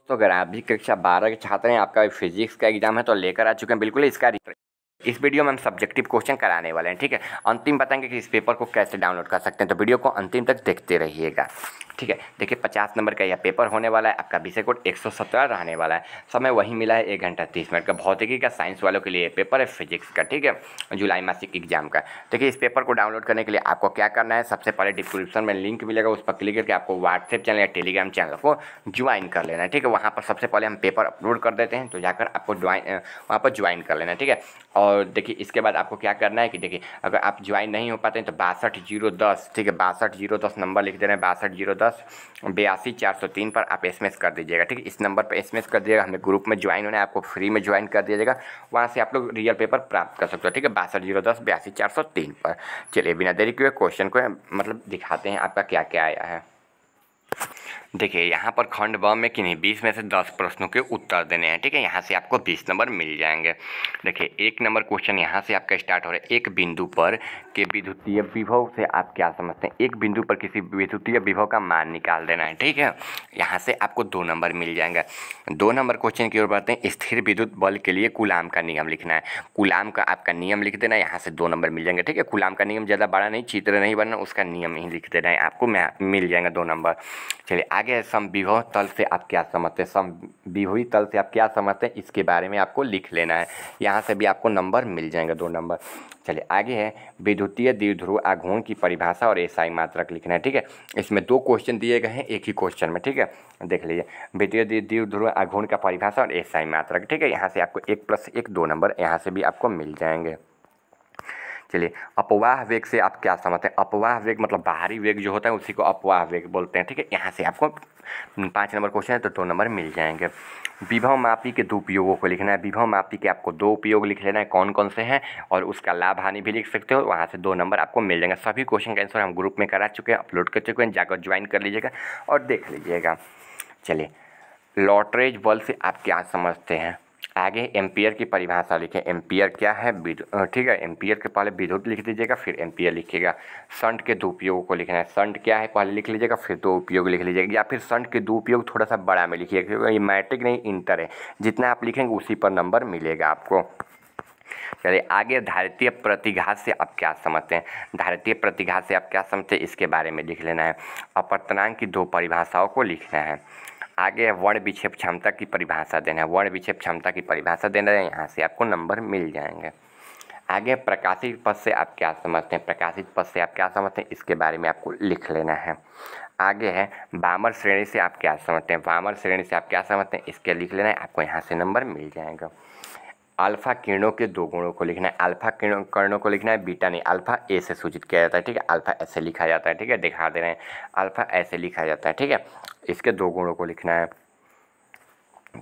तो अगर आप भी कक्षा 12 के छात्र हैं, आपका फिजिक्स का एग्जाम है तो लेकर आ चुके हैं बिल्कुल इसका इस वीडियो में हम सब्जेक्टिव क्वेश्चन कराने वाले हैं। ठीक है, अंतिम बताएंगे कि इस पेपर को कैसे डाउनलोड कर सकते हैं, तो वीडियो को अंतिम तक देखते रहिएगा। ठीक है, देखिए 50 नंबर का यह पेपर होने वाला है। आपका विषय कोड 117 रहने वाला है। समय वही मिला है 1 घंटा 30 मिनट का। भौतिकी का साइंस वालों के लिए पेपर है फिजिक्स का। ठीक है, जुलाई मासिक एग्जाम का। देखिए इस पेपर को डाउनलोड करने के लिए आपको क्या करना है, सबसे पहले डिस्क्रिप्शन में लिंक मिलेगा, उस पर क्लिक करके आपको व्हाट्सएप चैनल या टेलीग्राम चैनल को ज्वाइन कर लेना है। ठीक है, वहाँ पर सबसे पहले हम पेपर अपलोड कर देते हैं, तो जाकर आपको वहाँ पर ज्वाइन कर लेना है। ठीक है, और देखिए इसके बाद आपको क्या करना है कि देखिए अगर आप ज्वाइन नहीं हो पाते हैं तो 62 010, ठीक है 62 010 नंबर लिख दे रहे हैं, 62 010 82 403 पर आप SMS कर दीजिएगा। ठीक है, इस नंबर पर SMS कर दीजिएगा। हमें ग्रुप में ज्वाइन होना है, आपको फ्री में ज्वाइन कर दिया जाएगा। वहाँ से आप लोग रियल पेपर प्राप्त कर सकते हो। ठीक है, 62 010 82 403 पर। चलिए बिना देरी किए क्वेश्चन को मतलब दिखाते हैं आपका क्या क्या आया है। देखिए यहाँ पर खंड ब में कि नहीं 20 में से 10 प्रश्नों के उत्तर देने हैं। ठीक है, यहाँ से आपको 20 नंबर मिल जाएंगे। देखिए 1 नंबर क्वेश्चन यहाँ से आपका स्टार्ट हो रहा है। एक बिंदु पर के विद्युतीय विभव से आप क्या समझते हैं? एक बिंदु पर किसी विद्युतीय विभव का मान निकाल देना है। ठीक है, यहाँ से आपको 2 नंबर मिल जाएंगे। 2 नंबर क्वेश्चन की ओर बढ़ते हैं। स्थिर विद्युत बल के लिए कूलाम का नियम लिखना है। कूलाम का आपका नियम लिख देना है, यहाँ से 2 नंबर मिल जाएंगे। ठीक है, कूलाम का नियम ज़्यादा बड़ा नहीं, चित्र नहीं बनना, उसका नियम ही लिख देना है, आपको मिल जाएगा 2 नंबर। चलिए आगे समविभव तल से आप क्या समझते हैं? समविभवी तल से आप क्या समझते हैं, इसके बारे में आपको लिख लेना है। यहाँ से भी आपको नंबर मिल जाएंगे 2 नंबर। चलिए आगे है विद्युतीय द्विध्रुव आघूर्ण की परिभाषा और एसआई मात्रक लिखना है। ठीक है, इसमें 2 क्वेश्चन दिए गए हैं एक ही क्वेश्चन में। ठीक है, देख लीजिए विद्युतीय द्विध्रुव आघूर्ण का परिभाषा और एसआई मात्रक। ठीक है, यहाँ से आपको 1+1 2 नंबर यहाँ से भी आपको मिल जाएंगे। चलिए अपवाह वेग से आप क्या समझते हैं? अपवाह वेग मतलब बाहरी वेग जो होता है उसी को अपवाह वेग बोलते हैं। ठीक है, यहाँ से आपको 5 नंबर क्वेश्चन है तो 2 नंबर मिल जाएंगे। विभव मापी के 2 उपयोगों को लिखना है। विभव मापी के आपको 2 उपयोग लिख लेना है, कौन कौन से हैं, और उसका लाभ हानि भी लिख सकते हो। वहाँ से 2 नंबर आपको मिल जाएंगे। सभी क्वेश्चन का आंसर हम ग्रुप में करा चुके हैं, अपलोड कर चुके हैं, जाकर ज्वाइन कर लीजिएगा और देख लीजिएगा। चलिए लॉटरेज बल से आप क्या समझते हैं? आगे एम्पियर की परिभाषा लिखें। एम्पियर क्या है? ठीक है, एम्पियर के पहले विद्युत लिख दीजिएगा, फिर एम्पियर लिखिएगा। शंट के 2 उपयोगों को लिखना है। शंट क्या है पहले लिख लीजिएगा, फिर 2 उपयोग लिख लीजिएगा, या फिर शंट के 2 उपयोग थोड़ा सा बड़ा में लिखिएगा, क्योंकि ये मैट्रिक नहीं इंटर है। जितना आप लिखेंगे उसी पर नंबर मिलेगा आपको। चलिए आगे धारितीय प्रतिघात से आप क्या समझते हैं? धारितीय प्रतिघात से आप क्या समझते हैं, इसके बारे में लिख लेना है। अपवर्तनांक की 2 परिभाषाओं को लिखना है। आगे वर्ण विक्षेप क्षमता की परिभाषा देना है। वर्ण विक्षेप क्षमता की परिभाषा देना है, यहाँ से आपको नंबर मिल जाएंगे। आगे प्रकाशित पथ से आप क्या समझते हैं? प्रकाशित पथ से आप क्या समझते हैं, इसके बारे में आपको लिख लेना है। आगे है वामर श्रेणी से आप क्या समझते हैं? वामर श्रेणी से आप क्या समझते हैं, इसके लिख लेना है, आपको यहाँ से नंबर मिल जाएगा। अल्फा किरणों के 2 गुणों को लिखना है। अल्फा किरणों को लिखना है, बीटा नहीं, अल्फा ए से सूचित किया जाता है। ठीक है, अल्फा ऐसे लिखा जाता है। ठीक है, दिखा दे रहे हैं, अल्फा ऐसे लिखा जाता है। ठीक है, इसके 2 गुणों को लिखना है।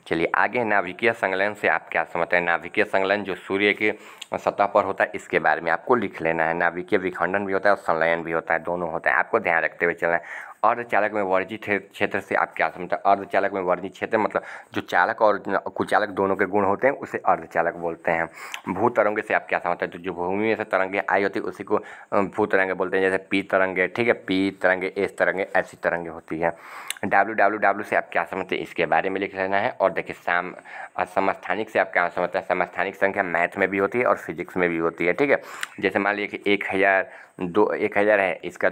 चलिए आगे नाभिकीय संलयन से आप क्या समझते हैं? नाभिकीय संलयन जो सूर्य की सतह पर होता है, इसके बारे में आपको लिख लेना है। नाभिकीय विखंडन भी होता है और संलयन भी होता है, दोनों होता है, आपको ध्यान रखते हुए चलना है। अर्धचालक में वर्जित क्षेत्र से आप क्या समझते हैं? अर्धचालक में वर्जित क्षेत्र मतलब जो चालक और कुचालक दोनों के गुण होते हैं उसे अर्धचालक बोलते हैं। भू तरंगे से आप क्या समझते हैं? तो जो भूमि में से तरंगे आई होती है उसी को भू तरंगे बोलते हैं, जैसे पी तरंगे। ठीक है, पी तरंगे, एस तरंगे, ऐसी तरंगे होती है। WW से आप क्या समझते हैं, इसके बारे में लिख लेना है। और देखिए समस्थानिक से आप क्या समझते हैं? समस्थानिक संख्या मैथ में भी होती है और फिजिक्स में भी होती है। ठीक है, जैसे मान लीजिए कि 1000 है, इसका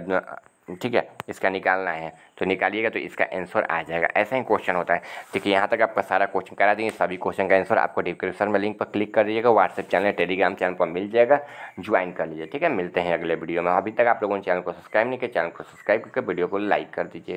ठीक है इसका निकालना है तो निकालिएगा तो इसका आंसर आ जाएगा। ऐसा ही क्वेश्चन होता है। देखिए यहाँ तक आपका सारा क्वेश्चन करा देंगे, सभी क्वेश्चन का आंसर आपको डिस्क्रिप्शन में लिंक पर क्लिक कर दीजिएगा, व्हाट्सएप चैनल टेलीग्राम चैनल पर मिल जाएगा, ज्वाइन कर लीजिए। ठीक है, मिलते हैं अगले वीडियो में। अभी तक आप लोगों ने चैनल को सब्सक्राइब नहीं किया, चैनल को सब्सक्राइब करके वीडियो को लाइक कर दीजिए।